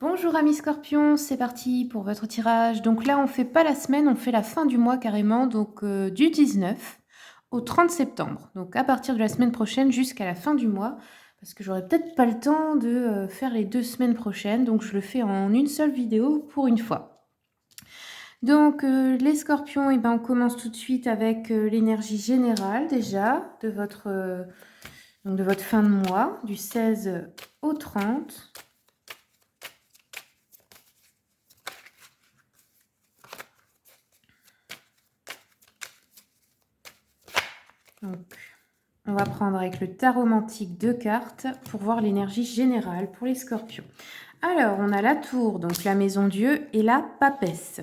Bonjour amis scorpions, c'est parti pour votre tirage. Donc là, on fait pas la semaine, on fait la fin du mois carrément, donc du 19 au 30 septembre. Donc à partir de la semaine prochaine jusqu'à la fin du mois, parce que j'aurai peut-être pas le temps de faire les 2 semaines prochaines, donc je le fais en une seule vidéo pour une fois. Donc les scorpions, on commence tout de suite avec l'énergie générale déjà de votre fin de mois, du 16 au 30. Donc, on va prendre avec le tarot mantique 2 cartes pour voir l'énergie générale pour les scorpions. Alors, on a la tour, donc la maison Dieu, et la papesse.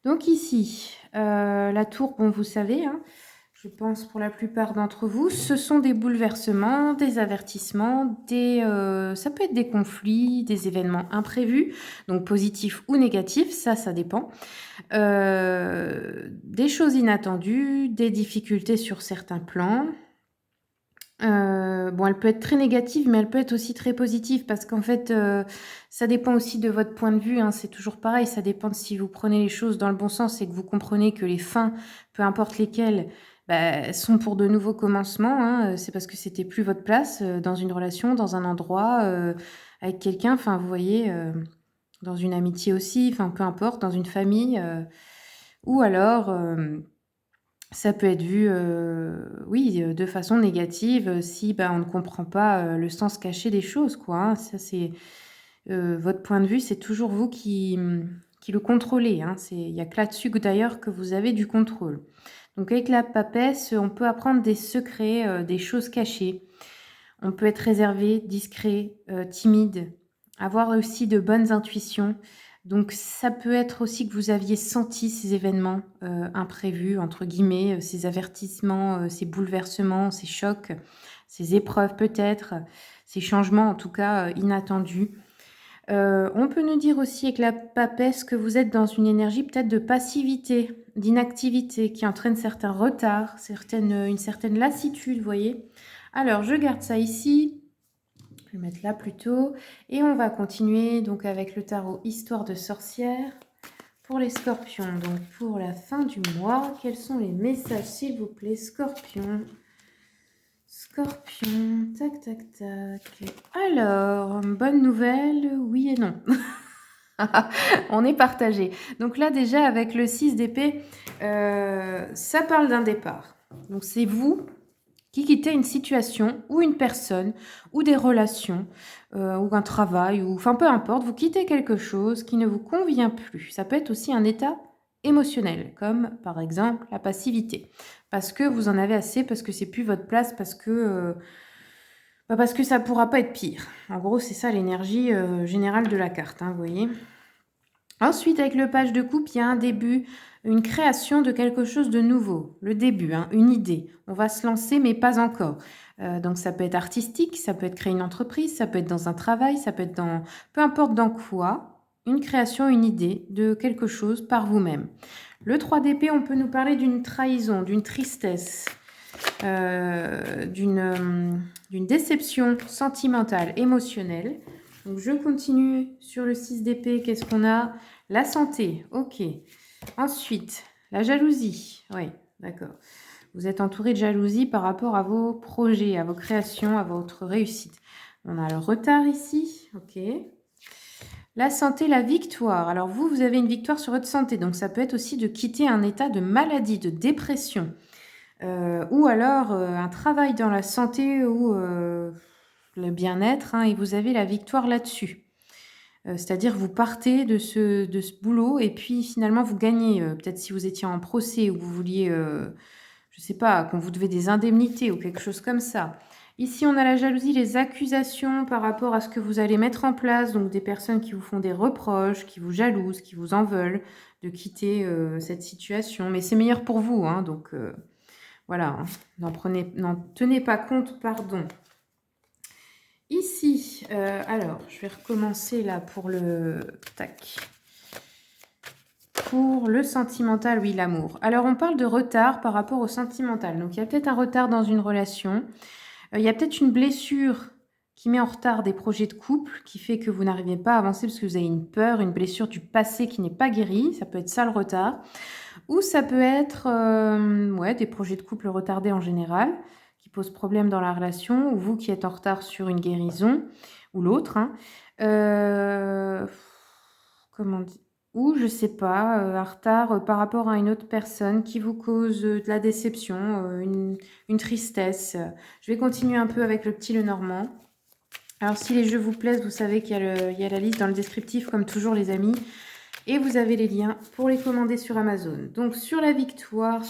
Donc ici, la tour, bon, vous savez, hein, je pense pour la plupart d'entre vous, ce sont des bouleversements, des avertissements, ça peut être des conflits, des événements imprévus, donc positifs ou négatifs, ça dépend. Des choses inattendues, des difficultés sur certains plans. Bon, elle peut être très négative, mais elle peut être aussi très positive parce qu'en fait, ça dépend aussi de votre point de vue, hein, c'est toujours pareil, ça dépend de si vous prenez les choses dans le bon sens et que vous comprenez que les fins, peu importe lesquelles, sont pour de nouveaux commencements, hein, c'est parce que c'était plus votre place, dans une relation, dans un endroit, avec quelqu'un, enfin vous voyez, dans une amitié aussi, enfin peu importe, dans une famille, ou alors, ça peut être vu, oui, de façon négative, si, on ne comprend pas, le sens caché des choses, quoi, hein. Ça, c'est, votre point de vue, c'est toujours vous qui le contrôlez, hein. Il y a que là-dessus que d'ailleurs que vous avez du contrôle. Donc avec la papesse, on peut apprendre des secrets, des choses cachées. On peut être réservé, discret, timide, avoir aussi de bonnes intuitions. Donc ça peut être aussi que vous aviez senti ces événements imprévus, entre guillemets, ces avertissements, ces bouleversements, ces chocs, ces épreuves peut-être, ces changements en tout cas inattendus. On peut nous dire aussi avec la papesse que vous êtes dans une énergie peut-être de passivité, d'inactivité, qui entraîne certains retards, une certaine lassitude, vous voyez. Alors, je garde ça ici. Je vais le mettre là plutôt. Et on va continuer donc avec le tarot Histoire de sorcière pour les scorpions. Donc, pour la fin du mois, quels sont les messages, s'il vous plaît, scorpions? Scorpion, tac, tac, tac. Alors, bonne nouvelle, oui et non. On est partagé. Donc là, déjà, avec le 6 d'épée, ça parle d'un départ. Donc c'est vous qui quittez une situation ou une personne ou des relations ou un travail, ou enfin peu importe, vous quittez quelque chose qui ne vous convient plus. Ça peut être aussi un état émotionnel, comme par exemple la passivité. Parce que vous en avez assez, parce que c'est plus votre place, parce que ça pourra pas être pire. En gros, c'est ça l'énergie générale de la carte, hein, vous voyez. Ensuite, avec le page de coupe, il y a un début, une création de quelque chose de nouveau. Le début, hein, une idée. On va se lancer, mais pas encore. Donc ça peut être artistique, ça peut être créer une entreprise, ça peut être dans un travail, ça peut être dans... Peu importe dans quoi, une création, une idée de quelque chose par vous-même. Le 3 d'épée, on peut nous parler d'une trahison, d'une tristesse, d'une déception sentimentale, émotionnelle. Donc je continue sur le 6 d'épée. Qu'est-ce qu'on a? La santé, ok. Ensuite, la jalousie. Oui, d'accord. Vous êtes entouré de jalousie par rapport à vos projets, à vos créations, à votre réussite. On a le retard ici, ok. La santé, la victoire. Alors vous avez une victoire sur votre santé. Donc ça peut être aussi de quitter un état de maladie, de dépression. Ou alors un travail dans la santé ou le bien-être, hein, et vous avez la victoire là-dessus. C'est-à-dire vous partez de ce boulot et puis finalement vous gagnez. Peut-être si vous étiez en procès ou vous vouliez, je ne sais pas, qu'on vous devait des indemnités ou quelque chose comme ça. Ici, on a la jalousie, les accusations par rapport à ce que vous allez mettre en place. Donc des personnes qui vous font des reproches, qui vous jalousent, qui vous en veulent de quitter cette situation. Mais c'est meilleur pour vous, hein, donc voilà, hein. N'en tenez pas compte, pardon. Ici, alors, je vais recommencer là pour le... Tac. Pour le sentimental, oui, l'amour. Alors, on parle de retard par rapport au sentimental. Donc, il y a peut-être un retard dans une relation. Il y a peut-être une blessure qui met en retard des projets de couple, qui fait que vous n'arrivez pas à avancer parce que vous avez une peur, une blessure du passé qui n'est pas guérie. Ça peut être ça le retard. Ou ça peut être ouais, des projets de couple retardés en général, qui posent problème dans la relation, ou vous qui êtes en retard sur une guérison, ou l'autre. Hein. Comment dire? Ou je sais pas, un retard, par rapport à une autre personne qui vous cause, de la déception, une tristesse. Je vais continuer un peu avec le petit Lenormand. Alors si les jeux vous plaisent, vous savez qu'il y a la liste dans le descriptif comme toujours les amis. Et vous avez les liens pour les commander sur Amazon. Donc sur la victoire,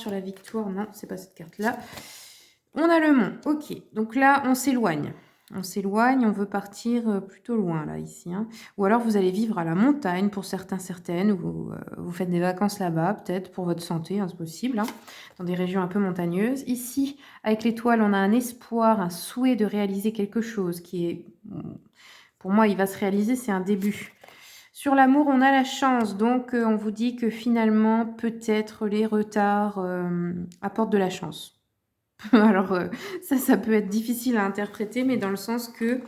non, c'est pas cette carte-là. On a le mont, ok. Donc là, on s'éloigne. On veut partir plutôt loin, là, ici. Hein. Ou alors, vous allez vivre à la montagne, pour certains, certaines, ou vous faites des vacances là-bas, peut-être, pour votre santé, hein, c'est possible, hein, dans des régions un peu montagneuses. Ici, avec l'étoile, on a un espoir, un souhait de réaliser quelque chose qui est... Pour moi, il va se réaliser, c'est un début. Sur l'amour, on a la chance, donc on vous dit que finalement, peut-être les retards apportent de la chance. Alors, ça peut être difficile à interpréter, mais dans le sens que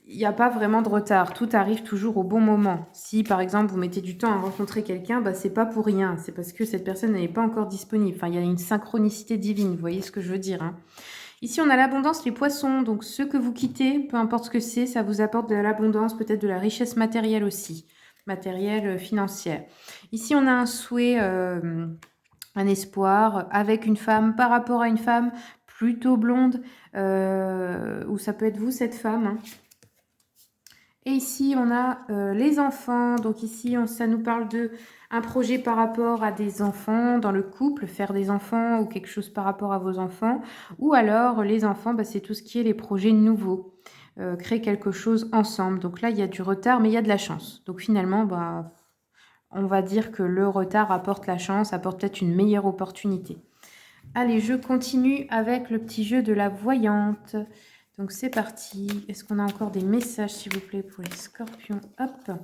il n'y a pas vraiment de retard. Tout arrive toujours au bon moment. Si, par exemple, vous mettez du temps à rencontrer quelqu'un, bah, c'est pas pour rien. C'est parce que cette personne n'est pas encore disponible. Enfin, il y a une synchronicité divine. Vous voyez ce que je veux dire, hein. Ici, on a l'abondance, les poissons. Donc, ceux que vous quittez, peu importe ce que c'est, ça vous apporte de l'abondance, peut-être de la richesse matérielle aussi. Matérielle, financière. Ici, on a un souhait... un espoir avec une femme, par rapport à une femme plutôt blonde, ou ça peut être vous, cette femme. Hein. Et ici, on a les enfants. Donc ici, ça nous parle de un projet par rapport à des enfants dans le couple, faire des enfants ou quelque chose par rapport à vos enfants. Ou alors, les enfants, bah, c'est tout ce qui est les projets nouveaux. Créer quelque chose ensemble. Donc là, il y a du retard, mais il y a de la chance. Donc finalement, bah... on va dire que le retard apporte la chance, apporte peut-être une meilleure opportunité. Allez, je continue avec le petit jeu de la voyante. Donc c'est parti. Est-ce qu'on a encore des messages, s'il vous plaît, pour les scorpions? Hop.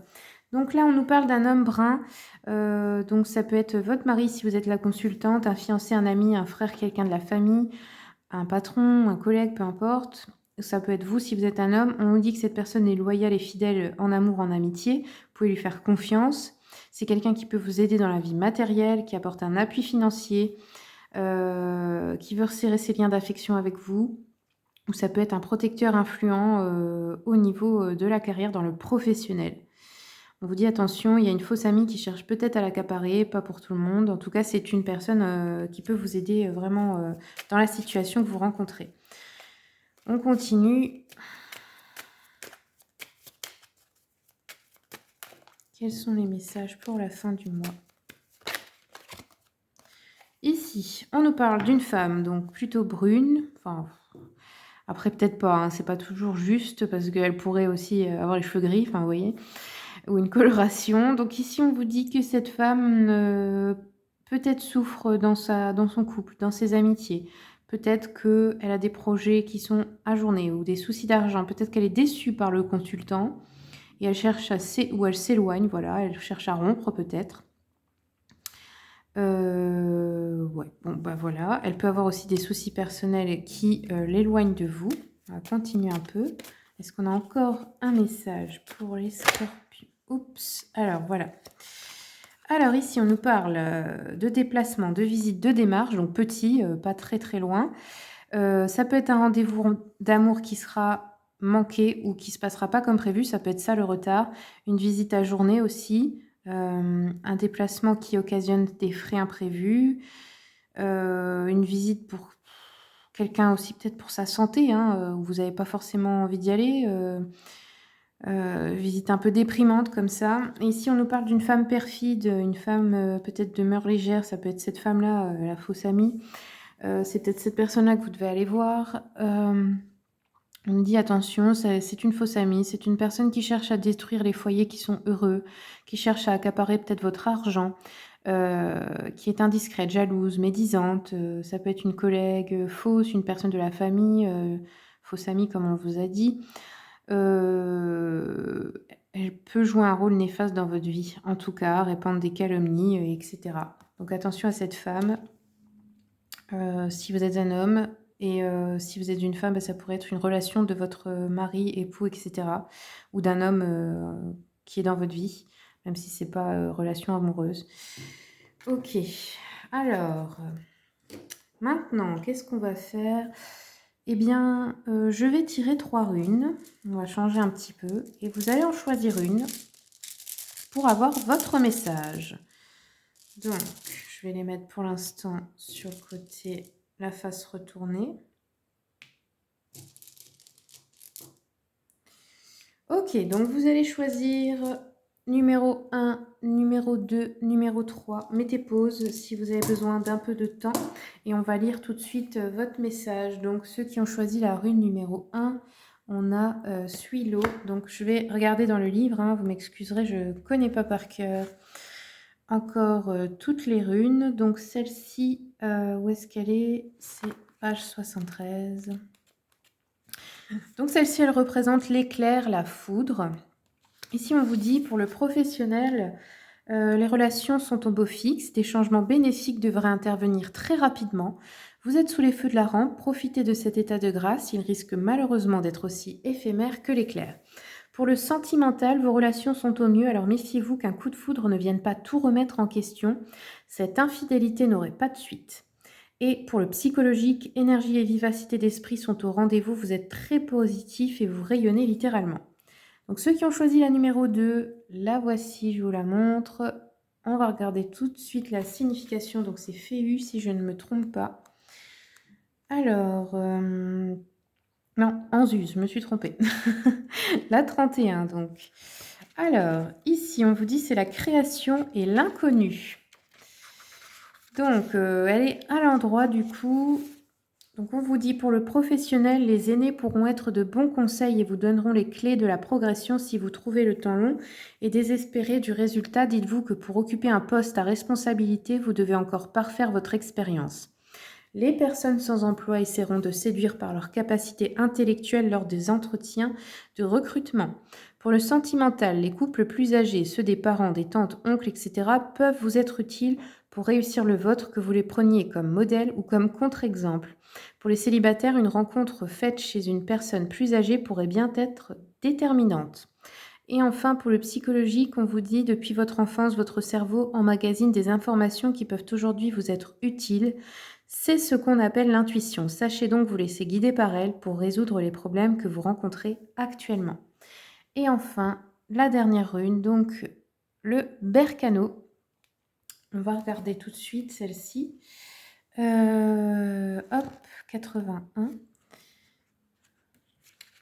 Donc là, on nous parle d'un homme brun. Donc ça peut être votre mari si vous êtes la consultante, un fiancé, un ami, un frère, quelqu'un de la famille, un patron, un collègue, peu importe. Ça peut être vous si vous êtes un homme. On nous dit que cette personne est loyale et fidèle en amour, en amitié. Vous pouvez lui faire confiance. C'est quelqu'un qui peut vous aider dans la vie matérielle, qui apporte un appui financier, qui veut resserrer ses liens d'affection avec vous. Ou ça peut être un protecteur influent au niveau de la carrière dans le professionnel. On vous dit attention, il y a une fausse amie qui cherche peut-être à l'accaparer, pas pour tout le monde. En tout cas, c'est une personne qui peut vous aider vraiment dans la situation que vous rencontrez. On continue. Quels sont les messages pour la fin du mois? Ici, on nous parle d'une femme, donc plutôt brune. Enfin, après, peut-être pas, hein, c'est pas toujours juste, parce qu'elle pourrait aussi avoir les cheveux gris, enfin, vous voyez, ou une coloration. Donc ici, on vous dit que cette femme peut-être souffre dans son couple, dans ses amitiés. Peut-être qu'elle a des projets qui sont ajournés ou des soucis d'argent. Peut-être qu'elle est déçue par le consultant et elle cherche ou elle s'éloigne, voilà, elle cherche à rompre peut-être. Ouais, bon, bah voilà. Elle peut avoir aussi des soucis personnels qui l'éloignent de vous. On va continuer un peu. Est-ce qu'on a encore un message pour les scorpions? Oups, alors voilà. Alors ici, on nous parle de déplacement, de visite, de démarche, donc petit, pas très très loin. Ça peut être un rendez-vous d'amour qui sera manqué ou qui se passera pas comme prévu. Ça peut être ça le retard. Une visite à journée aussi. Un déplacement qui occasionne des frais imprévus, une visite pour quelqu'un aussi peut-être pour sa santé, hein, où vous n'avez pas forcément envie d'y aller, visite un peu déprimante comme ça. Et ici, on nous parle d'une femme perfide, une femme peut-être de mœurs légères, ça peut être cette femme-là, la fausse amie. C'est peut-être cette personne-là que vous devez aller voir. On me dit attention, c'est une fausse amie, c'est une personne qui cherche à détruire les foyers qui sont heureux, qui cherche à accaparer peut-être votre argent, qui est indiscrète, jalouse, médisante. Ça peut être une collègue fausse, une personne de la famille, fausse amie comme on vous a dit. Elle peut jouer un rôle néfaste dans votre vie, en tout cas, répandre des calomnies, etc. Donc attention à cette femme. Si vous êtes un homme, Et si vous êtes une femme, ça pourrait être une relation de votre mari, époux, etc. Ou d'un homme qui est dans votre vie, même si c'est pas relation amoureuse. Ok, alors, maintenant, qu'est-ce qu'on va faire? Eh bien, je vais tirer 3 runes. On va changer un petit peu. Et vous allez en choisir une pour avoir votre message. Donc, je vais les mettre pour l'instant sur le côté, la face retournée. Ok, donc vous allez choisir numéro 1, numéro 2, numéro 3. Mettez pause si vous avez besoin d'un peu de temps. Et on va lire tout de suite votre message. Donc, ceux qui ont choisi la rune numéro 1, on a Suilo. Donc, je vais regarder dans le livre. Hein, vous m'excuserez, je ne connais pas par cœur encore toutes les runes. Donc, celle-ci, où est-ce qu'elle est? C'est page 73. Donc, celle-ci, elle représente l'éclair, la foudre. Ici, on vous dit, pour le professionnel, les relations sont au beau fixe. Des changements bénéfiques devraient intervenir très rapidement. Vous êtes sous les feux de la rampe. Profitez de cet état de grâce. Il risque malheureusement d'être aussi éphémère que l'éclair. Pour le sentimental, vos relations sont au mieux, alors méfiez-vous qu'un coup de foudre ne vienne pas tout remettre en question. Cette infidélité n'aurait pas de suite. Et pour le psychologique, énergie et vivacité d'esprit sont au rendez-vous. Vous êtes très positif et vous rayonnez littéralement. Donc ceux qui ont choisi la numéro 2, la voici, je vous la montre. On va regarder tout de suite la signification. Donc c'est Féu si je ne me trompe pas. Alors, non, Anzus, je me suis trompée. La 31 donc. Alors, ici on vous dit c'est la création et l'inconnu. Donc, elle est à l'endroit du coup. Donc on vous dit pour le professionnel, les aînés pourront être de bons conseils et vous donneront les clés de la progression si vous trouvez le temps long et désespéré du résultat. Dites-vous que pour occuper un poste à responsabilité, vous devez encore parfaire votre expérience. Les personnes sans emploi essaieront de séduire par leur capacité intellectuelle lors des entretiens de recrutement. Pour le sentimental, les couples plus âgés, ceux des parents, des tantes, oncles, etc., peuvent vous être utiles pour réussir le vôtre, que vous les preniez comme modèle ou comme contre-exemple. Pour les célibataires, une rencontre faite chez une personne plus âgée pourrait bien être déterminante. Et enfin, pour le psychologique, on vous dit, depuis votre enfance, votre cerveau emmagasine des informations qui peuvent aujourd'hui vous être utiles. C'est ce qu'on appelle l'intuition. Sachez donc vous laisser guider par elle pour résoudre les problèmes que vous rencontrez actuellement. Et enfin, la dernière rune, donc le bercano. On va regarder tout de suite celle-ci. Hop, 81.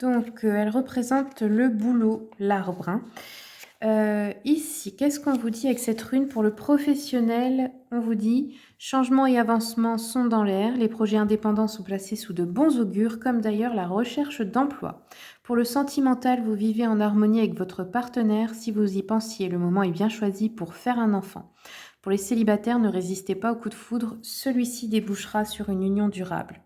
Donc, elle représente le bouleau, l'arbre. Ici, qu'est-ce qu'on vous dit avec cette rune pour le professionnel? On vous dit changements et avancements sont dans l'air. Les projets indépendants sont placés sous de bons augures, comme d'ailleurs la recherche d'emploi. Pour le sentimental, vous vivez en harmonie avec votre partenaire. Si vous y pensiez, le moment est bien choisi pour faire un enfant. Pour les célibataires, ne résistez pas au coup de foudre. Celui-ci débouchera sur une union durable.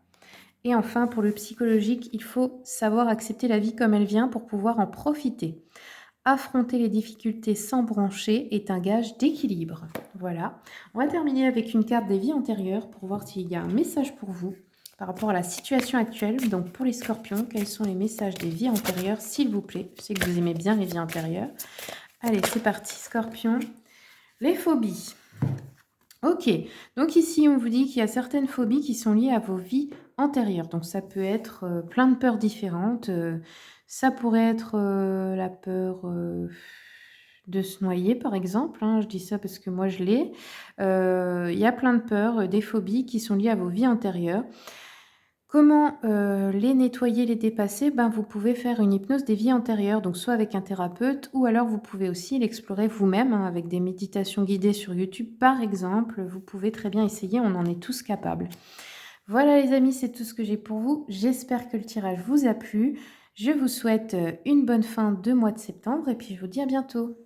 Et enfin, pour le psychologique, il faut savoir accepter la vie comme elle vient pour pouvoir en profiter. Affronter les difficultés sans broncher est un gage d'équilibre. Voilà. On va terminer avec une carte des vies antérieures pour voir s'il y a un message pour vous par rapport à la situation actuelle. Donc pour les scorpions, quels sont les messages des vies antérieures, s'il vous plaît? Je sais que vous aimez bien les vies antérieures. Allez, c'est parti, scorpion. Les phobies. Ok, donc ici on vous dit qu'il y a certaines phobies qui sont liées à vos vies antérieures. Donc ça peut être plein de peurs différentes. Ça pourrait être la peur de se noyer par exemple. Hein. Je dis ça parce que moi je l'ai. Il y a plein de peurs, des phobies qui sont liées à vos vies antérieures. Comment les nettoyer, les dépasser? Vous pouvez faire une hypnose des vies antérieures, donc soit avec un thérapeute, ou alors vous pouvez aussi l'explorer vous-même, hein, avec des méditations guidées sur YouTube, par exemple. Vous pouvez très bien essayer, on en est tous capables. Voilà les amis, c'est tout ce que j'ai pour vous. J'espère que le tirage vous a plu. Je vous souhaite une bonne fin de mois de septembre, et puis je vous dis à bientôt.